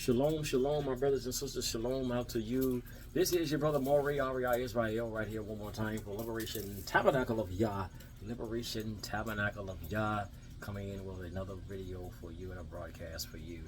Shalom, shalom, my brothers and sisters. Shalom out to you. This is your brother Maury Ari Israel right here one more time for Liberation Tabernacle of Yah. Liberation Tabernacle of Yah, coming in with another video for you and a broadcast for you.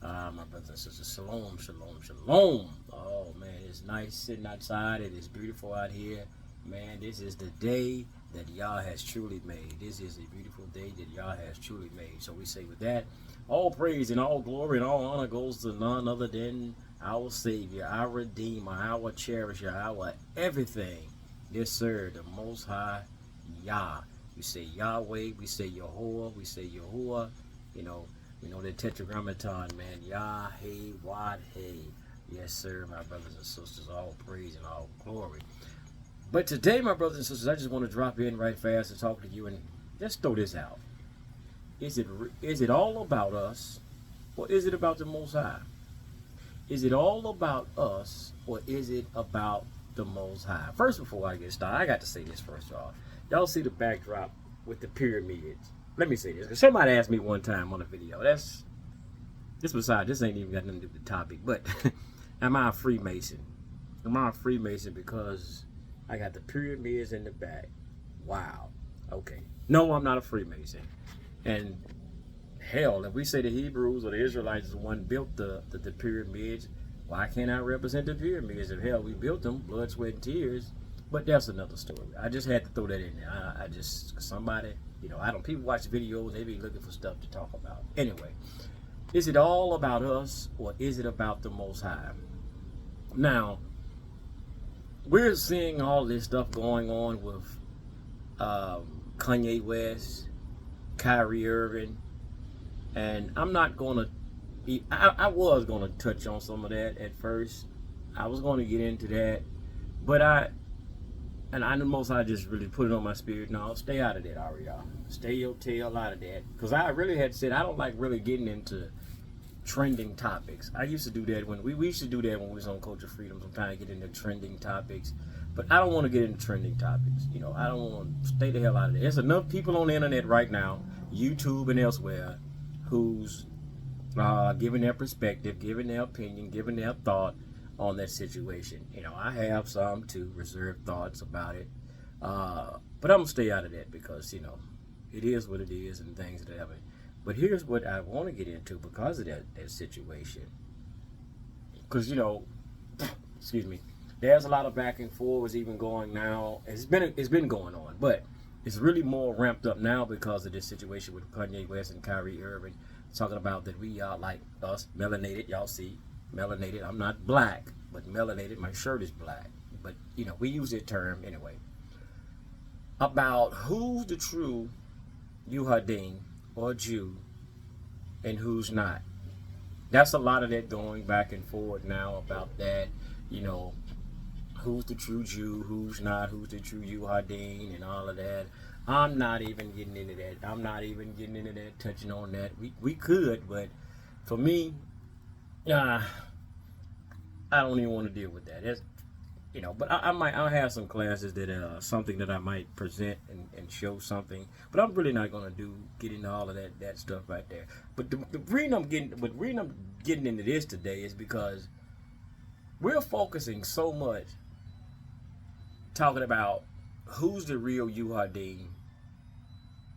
My brothers and sisters, shalom, shalom, shalom. Oh man, it's nice sitting outside. It is beautiful out here. Man, this is the day that Yah has truly made. This is a beautiful day that Yah has truly made. So we say with that, all praise and all glory and all honor goes to none other than our Savior, our Redeemer, our Cherisher, our everything. Yes, sir, the Most High Yah. We say Yahweh, we say Yahuwah, we say Yahuwah. You know, we know the Tetragrammaton, man. Yah, hey, Wad, hey. Yes, sir, my brothers and sisters, all praise and all glory. But today, my brothers and sisters, I just want to drop in right fast and talk to you and just throw this out. Is it all about us, or is it about the Most High? Is it all about us, or is it about the Most High? First, before I get started, I got to say this first, y'all. Y'all see the backdrop with the pyramids. Let me say this, because somebody asked me one time on a video. This ain't even got nothing to do with the topic, but am I a Freemason? Am I a Freemason because I got the pyramids in the back? Wow. Okay. No, I'm not a Freemason. And hell, if we say the Hebrews or the Israelites is the one built the pyramids, why can't I represent the pyramids? If hell, we built them, blood, sweat, and tears. But that's another story. I just had to throw that in there. Somebody, people watch videos, they be looking for stuff to talk about. Anyway, is it all about us, or is it about the Most High? Now, we're seeing all this stuff going on with Kanye West, Kyrie Irving, and I'm not going to be, I was going to touch on some of that at first. I was going to get into that, but I know Most High just really put it on my spirit. No, stay out of that, Ariel. Stay your tail out of that, because I really had said I don't like really getting into trending topics. I used to do that when we used to do that when we was on Culture Freedom, sometimes get into trending topics, but I don't want to get into trending topics. I don't want to, stay the hell out of it. There's enough people on the internet right now, YouTube and elsewhere, who's giving their perspective, giving their opinion, giving their thought on that situation. I have some too reserved thoughts about it, but I'm gonna stay out of that because it is what it is and things that happen. But here's what I want to get into because of that situation. Because excuse me, there's a lot of back and forth even going now. It's been going on, but it's really more ramped up now because of this situation with Kanye West and Kyrie Irving, talking about that we are like us, melanated. Y'all see, melanated. I'm not black, but melanated. My shirt is black, but we use that term anyway. About who's the true Yuhadim or Jew and who's not. That's a lot of that going back and forth now about that, who's the true Jew, who's not, who's the true Yuhadim and all of that. I'm not even getting into that. I'm not even getting into that, touching on that. We could, but for me, I don't even want to deal with that. That's, but I'll have some classes that something that I might present and show something, but I'm really not going to get into all of that stuff right there. But the reason I'm getting into this today is because we're focusing so much talking about who's the real Yuhadim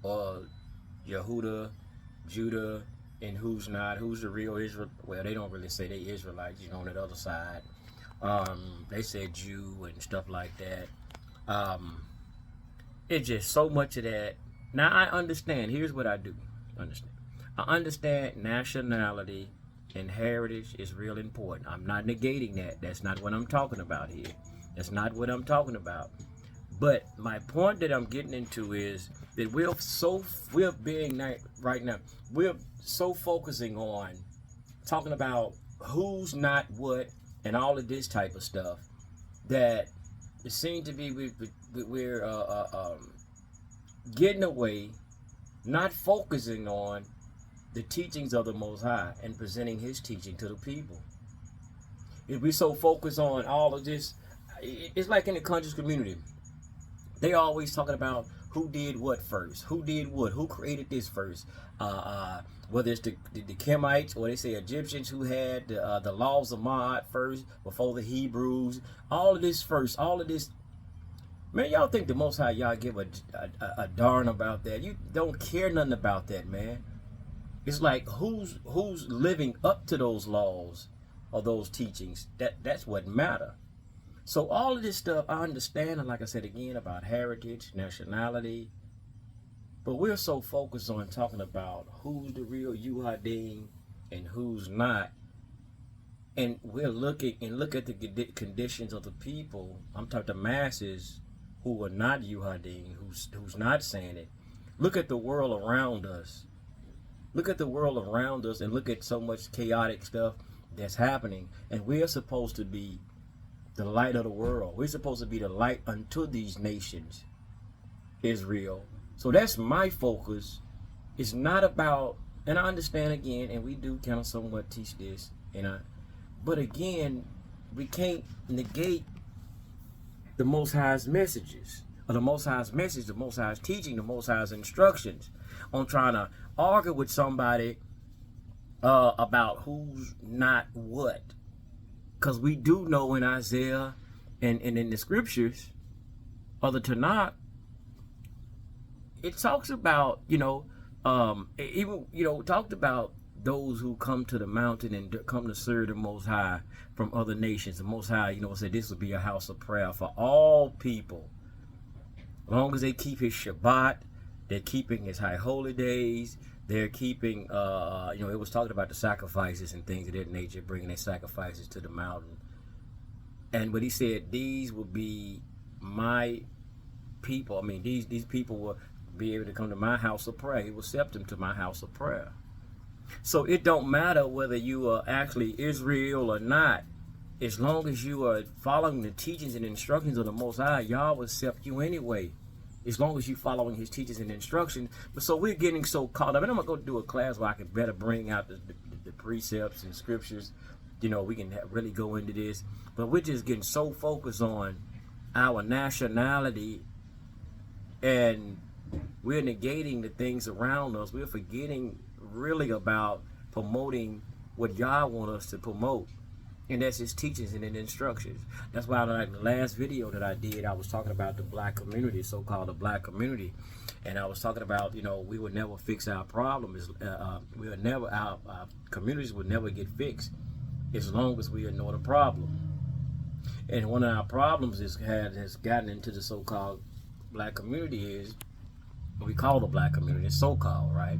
or Yehuda, Judah, and who's not, who's the real Israel. Well, they don't really say they Israelites, on that other side. They said Jew and stuff like that. It's just so much of that. Now I understand. Here's what I do understand. I understand nationality and heritage is real important. I'm not negating that. That's not what I'm talking about here. That's not what I'm talking about. But my point that I'm getting into is that we're so focusing on talking about who's not what and all of this type of stuff that it seems to be we're getting away, not focusing on the teachings of the Most High and presenting His teaching to the people. If we so focus on all of this, it's like in the conscious community. They always talking about who did what first, who did what, who created this first. Whether it's the Kemites or they say Egyptians who had the laws of Ma'at first before the Hebrews. All of this first, all of this. Man, y'all think the Most High y'all give a darn about that? You don't care nothing about that, man. It's like who's living up to those laws or those teachings. That's what matter. So all of this stuff I understand, and like I said again, about heritage, nationality, but we're so focused on talking about who's the real Yuhadim and who's not. And we're looking and look at the conditions of the people. I'm talking the masses who are not Yuhadim, who's not saying it. Look at the world around us. Look at the world around us and look at so much chaotic stuff that's happening. And we're supposed to be the light of the world. We're supposed to be the light unto these nations, Israel. So that's my focus. It's not about, and I understand again, and we do kind of somewhat teach this, but again, we can't negate the Most High's messages, or the Most High's message, the Most High's teaching, the Most High's instructions on trying to argue with somebody about who's not what. Because we do know in Isaiah and in the scriptures or the Tanakh, it talks about, talked about those who come to the mountain and come to serve the Most High from other nations. The Most High, said this will be a house of prayer for all people. As long as they keep his Shabbat, they're keeping his high holy days, they're keeping, it was talking about the sacrifices and things of that nature, bringing their sacrifices to the mountain. But he said, these will be my people. I mean, these people will be able to come to my house of prayer. He will accept them to my house of prayer. So it don't matter whether you are actually Israel or not. As long as you are following the teachings and instructions of the Most High, Yah will accept you anyway. As long as you're following his teachings and instructions. But so we're getting so caught up. And I'm going to go do a class where I can better bring out the precepts and scriptures. We can really go into this. But we're just getting so focused on our nationality, and we're negating the things around us. We're forgetting really about promoting what Yah wants us to promote. And that's his teachings and his instructions. That's why like the last video that I did, I was talking about the black community, so-called the black community. And I was talking about, we would never fix our problems. Our communities would never get fixed as long as we ignore the problem. And one of our problems has gotten into the so-called black community is, we call the black community so-called, right?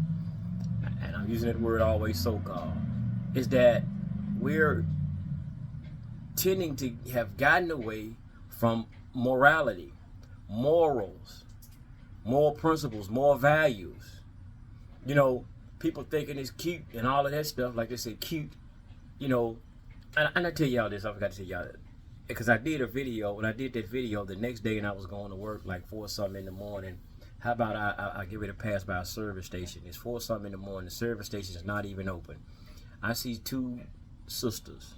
And I'm using that word always, so-called, is that we're tending to have gotten away from morality, morals, moral principles, moral values. People thinking it's cute and all of that stuff, like they say cute, and I tell y'all this, I forgot to tell y'all that, because I did a video, when I did that video the next day and I was going to work like 4 something in the morning. How about I get ready to pass by a service station. It's 4 something in the morning, the service station is not even open. I see 2 sisters.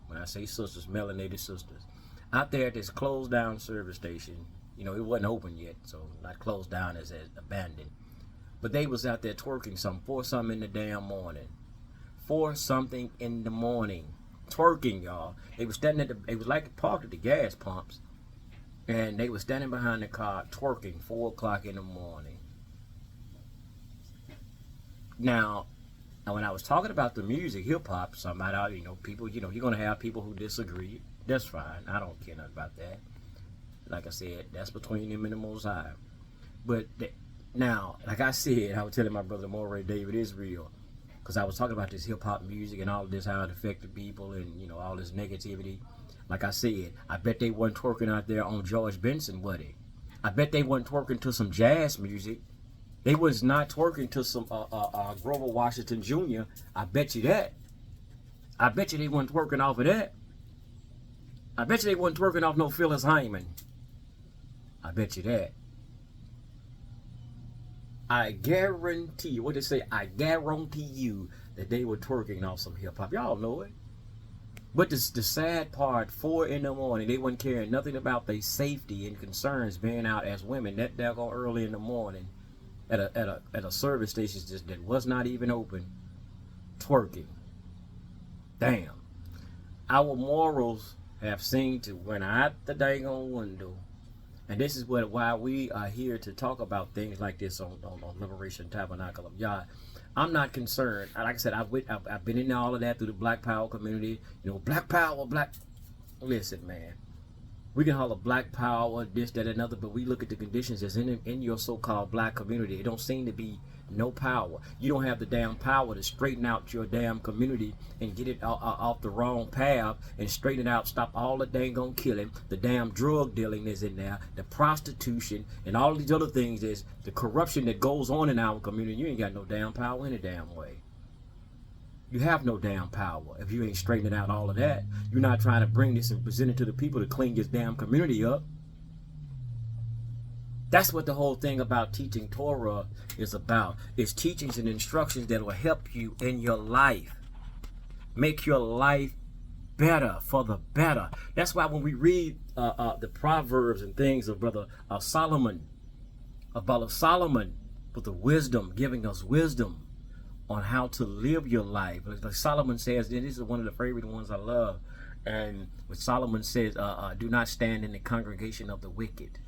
When I say sisters, melanated sisters, out there at this closed down service station. It wasn't open yet, so not closed down as abandoned. But they was out there twerking 4 something in the damn morning. 4 something in the morning. Twerking, y'all. They was standing it was like parked at the gas pumps. And they was standing behind the car twerking 4 o'clock in the morning. Now, when I was talking about the music, hip hop, people, you're going to have people who disagree. That's fine. I don't care nothing about that. Like I said, that's between them and the Most High. But now, like I said, I was telling my brother Moray David Israel, because I was talking about this hip hop music and all of this, how it affected people and, all this negativity. Like I said, I bet they wasn't twerking out there on George Benson, was they? I bet they wasn't twerking to some jazz music. They was not twerking to some Grover Washington Jr. I bet you that. I bet you they wasn't twerking off of that. I bet you they wasn't twerking off no Phyllis Hyman. I bet you that. I guarantee you, what they say, I guarantee you that they were twerking off some hip hop. Y'all know it. But the sad part, 4 in the morning, they wasn't caring nothing about their safety and concerns being out as women that daggone early in the morning at a service station that was not even open, twerking. Damn. Our morals have seen to when out the daggone window. And this is why we are here to talk about things like this on Liberation Tabernacle of Yah. I'm not concerned. Like I said, I've been in all of that through the Black Power community. You know, Black Power, Black. Listen, man. We can holler Black Power, this, that, and other, but we look at the conditions that's in your so-called Black community. It don't seem to be no power. You don't have the damn power to straighten out your damn community and get it off the wrong path and straighten it out, stop all the dang on killing, the damn drug dealing is in there, the prostitution, and all these other things is the corruption that goes on in our community. You ain't got no damn power any damn way. You have no damn power if you ain't straightening out all of that. You're not trying to bring this and present it to the people to clean this damn community up. That's what the whole thing about teaching Torah is about. It's teachings and instructions that will help you in your life. Make your life better for the better. That's why when we read the Proverbs and things of Brother Solomon, about Solomon with the wisdom, giving us wisdom on how to live your life. Like Solomon says, and this is one of the favorite ones I love. And what Solomon says, do not stand in the congregation of the wicked.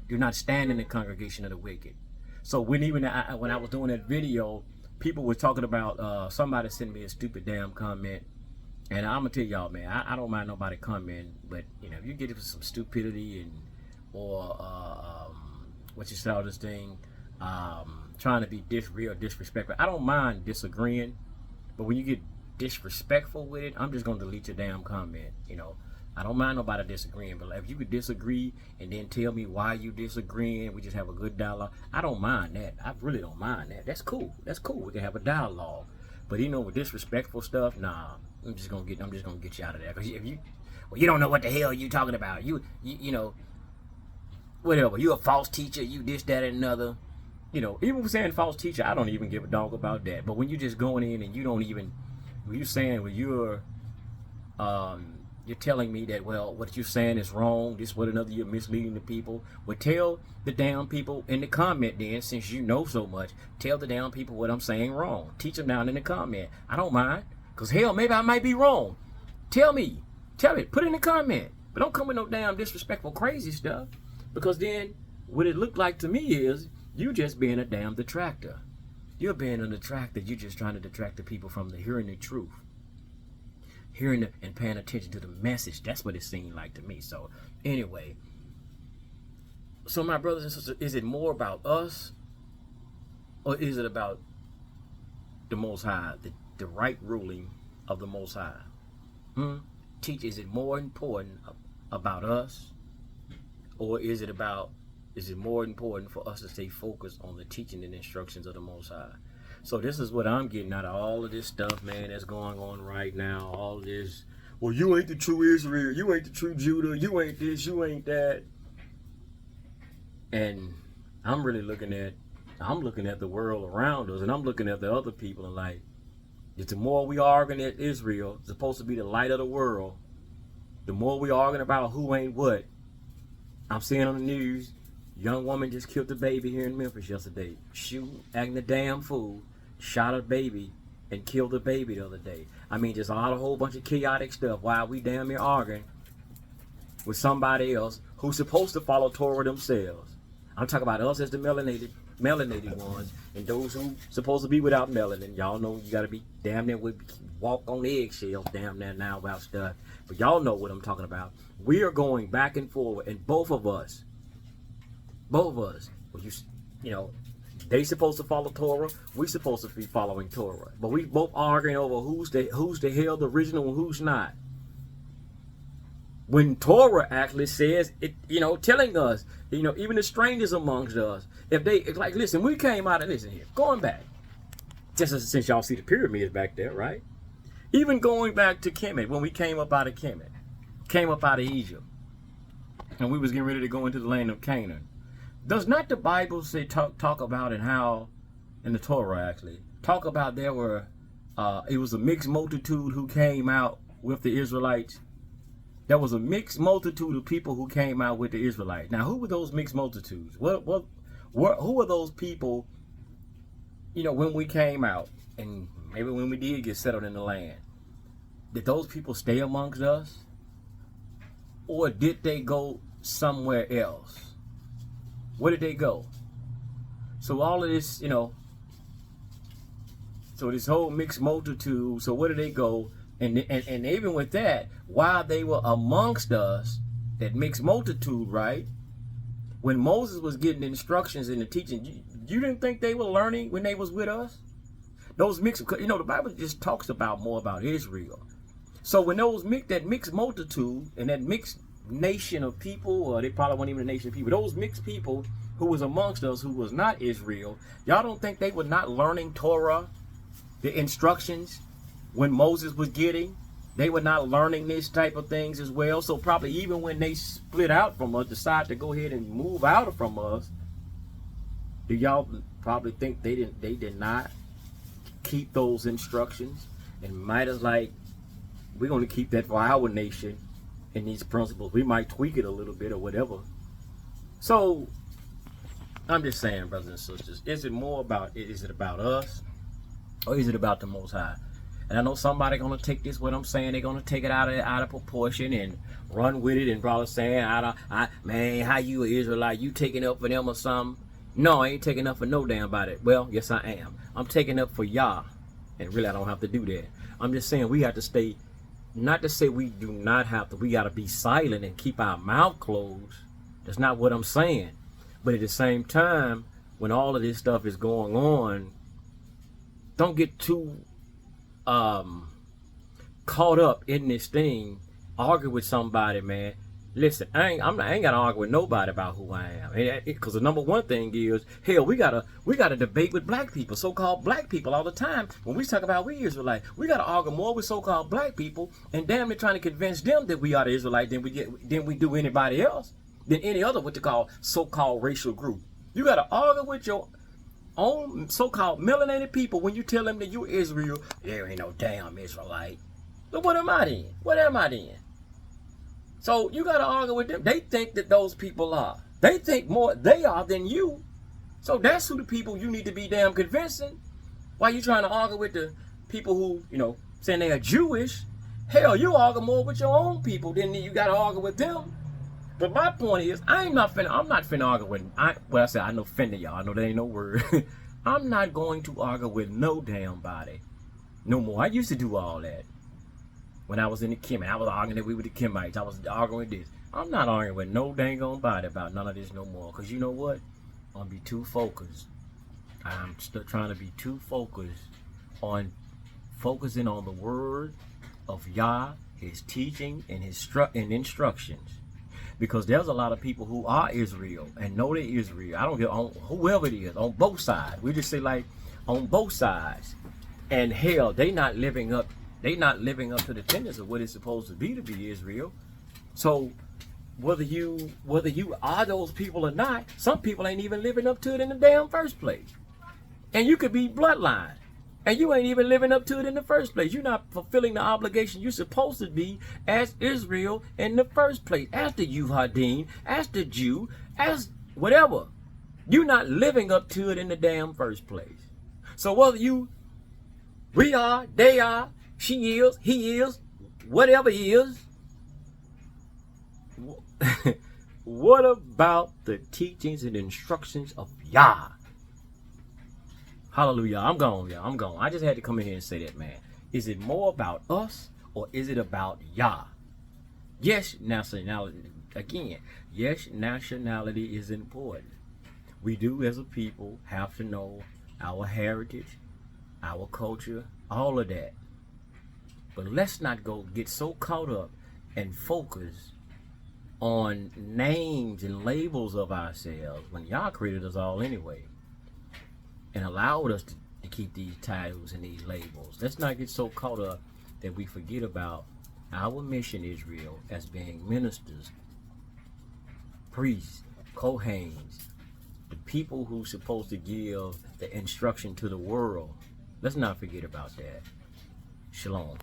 Do not stand in the congregation of the wicked. So when I was doing that video, people were talking about, somebody sent me a stupid damn comment. And I'm going to tell y'all, man, I don't mind nobody commenting, but, you know, if you get it for some stupidity or what you saw this thing, trying to be real disrespectful. I don't mind disagreeing, but when you get disrespectful with it, I'm just going to delete your damn comment, you know. I don't mind nobody disagreeing, but if you could disagree and then tell me why you disagreeing, we just have a good dialogue. I don't mind that. I really don't mind that. That's cool. That's cool. We can have a dialogue. But you know, with disrespectful stuff, nah. I'm just gonna get you out of there. Cause if you don't know what the hell you talking about. You know, whatever. You a false teacher. You this, that, and another. You know, even with saying false teacher, I don't even give a dog about that. But when you just going in and you don't even, when you're saying you're telling me that, well, what you're saying is wrong, this, what, another, you're misleading the people. Well, tell the damn people in the comment then, since you know so much, tell the damn people what I'm saying wrong. Teach them down in the comment. I don't mind, because hell, maybe I might be wrong. Tell me, put it in the comment. But don't come with no damn disrespectful, crazy stuff, because then what it looked like to me is you just being a damn detractor. You're being a detractor. You're just trying to detract the people from hearing the truth. Hearing and paying attention to the message. That's what it seemed like to me. So anyway, so my brothers and sisters, is it more about us, or is it about the Most High, the right ruling of the Most High? Is it more important about us, or is it more important for us to stay focused on the teaching and instructions of the Most High? So this is what I'm getting out of all of this stuff, man, that's going on right now. All this, well, you ain't the true Israel, you ain't the true Judah, you ain't this, you ain't that. And I'm looking at the world around us, and I'm looking at the other people, and like, the more we arguing at Israel, supposed to be the light of the world, the more we arguing about who ain't what. I'm seeing on the news, young woman just killed a baby here in Memphis yesterday. Acting a damn fool. Shot a baby and killed a baby the other day. I mean, just a whole bunch of chaotic stuff while we damn near arguing with somebody else who's supposed to follow Torah themselves. I'm talking about us as the melanated ones, and those who supposed to be without melanin. Y'all know you gotta be damn near walk on eggshells damn near now about stuff. But y'all know what I'm talking about. We are going back and forward, and both of us, well, you know, they supposed to follow Torah. We supposed to be following Torah. But we both arguing over who's the hell the original and who's not. When Torah actually says it, you know, telling us, you know, even the strangers amongst us, if they like, listen, we came out of going back, just since y'all see the pyramids back there, right? Even going back to Kemet, when we came up out of Kemet, came up out of Egypt, and we was getting ready to go into the land of Canaan. Does not the Bible say talk about and how, in the Torah actually, talk about there were, it was a mixed multitude who came out with the Israelites, there was a mixed multitude of people who came out with the Israelites. Now, who were those mixed multitudes? Who were those people, when we came out, and maybe when we did get settled in the land? Did those people stay amongst us? Or did they go somewhere else? Where did they go? So all of this, so this whole mixed multitude, so where did they go? And even with that, while they were amongst us, that mixed multitude, right? When Moses was getting instructions and the teaching, you didn't think they were learning when they was with us? Those mixed, the Bible just talks about more about Israel. So when that mixed multitude and that mixed nation of people, or they probably weren't even a nation of people, those mixed people who was amongst us, who was not Israel, y'all don't think they were not learning Torah, the instructions, when Moses was getting? They were not learning this type of things as well. So probably even when they split out from us, decide to go ahead and move out from us, do y'all probably think they did not keep those instructions? And might as like, we're going to keep that for our nation and these principles. We might tweak it a little bit or whatever. So I'm just saying, brothers and sisters, is it about us, or is it about the Most High? And I know somebody gonna take this, what I'm saying, they're gonna take it out of proportion and run with it and probably saying, man, how you an Israelite? You taking up for them or something? No, I ain't taking up for no damn body. Well, yes I am. I'm taking up for Yah. And really I don't have to do that. I'm just saying we have to stay, not to say we do not have to, we gotta be silent and keep our mouth closed. That's not what I'm saying. But at the same time, when all of this stuff is going on, don't get too caught up in this thing. Argue with somebody, man. Listen, I ain't gotta argue with nobody about who I am. Because the number one thing is, hell, we gotta debate with black people, so-called black people, all the time. When we talk about we Israelite, we gotta argue more with so-called black people, and damn near trying to convince them that we are the Israelite than we do anybody else, than any other what they call so-called racial group. You gotta argue with your own so-called melanated people when you tell them that you're Israel. There ain't no damn Israelite. So what am I then? What am I then? So you got to argue with them. They think that those people are. They think more they are than you. So that's who the people you need to be damn convincing. Why you trying to argue with the people who, saying they are Jewish? Hell, you argue more with your own people than you got to argue with them. But my point is, I'm not finna argue with, I know offending y'all. I know that ain't no word. I'm not going to argue with no damn body no more. I used to do all that. When I was in the Kemet, I was arguing that we were the Kemites. I was arguing this. I'm not arguing with no dang on body about none of this no more. Because you know what? I'm going to be too focused. I'm still trying to be too focused on focusing on the word of Yah, his teaching, and his instructions. Because there's a lot of people who are Israel and know they're Israel. I don't care on whoever it is, on both sides. We just say like on both sides. And hell, they not living up to the tenets of what it's supposed to be Israel. So whether you are those people or not, some people ain't even living up to it in the damn first place. And you could be bloodline, and you ain't even living up to it in the first place. You're not fulfilling the obligation you're supposed to be as Israel in the first place, as the Yuhadim, as the Jew, as whatever. You're not living up to it in the damn first place. So whether we are, they are, she is, he is, whatever he is. What about the teachings and instructions of Yah? Hallelujah. I'm gone, y'all. I'm gone. I just had to come in here and say that, man. Is it more about us or is it about Yah? Yes, nationality. Again, yes, nationality is important. We do as a people have to know our heritage, our culture, all of that. But let's not get so caught up and focus on names and labels of ourselves when Yah created us all anyway and allowed us to keep these titles and these labels. Let's not get so caught up that we forget about our mission, Israel, as being ministers, priests, Kohanes, the people who's supposed to give the instruction to the world. Let's not forget about that. Shalom.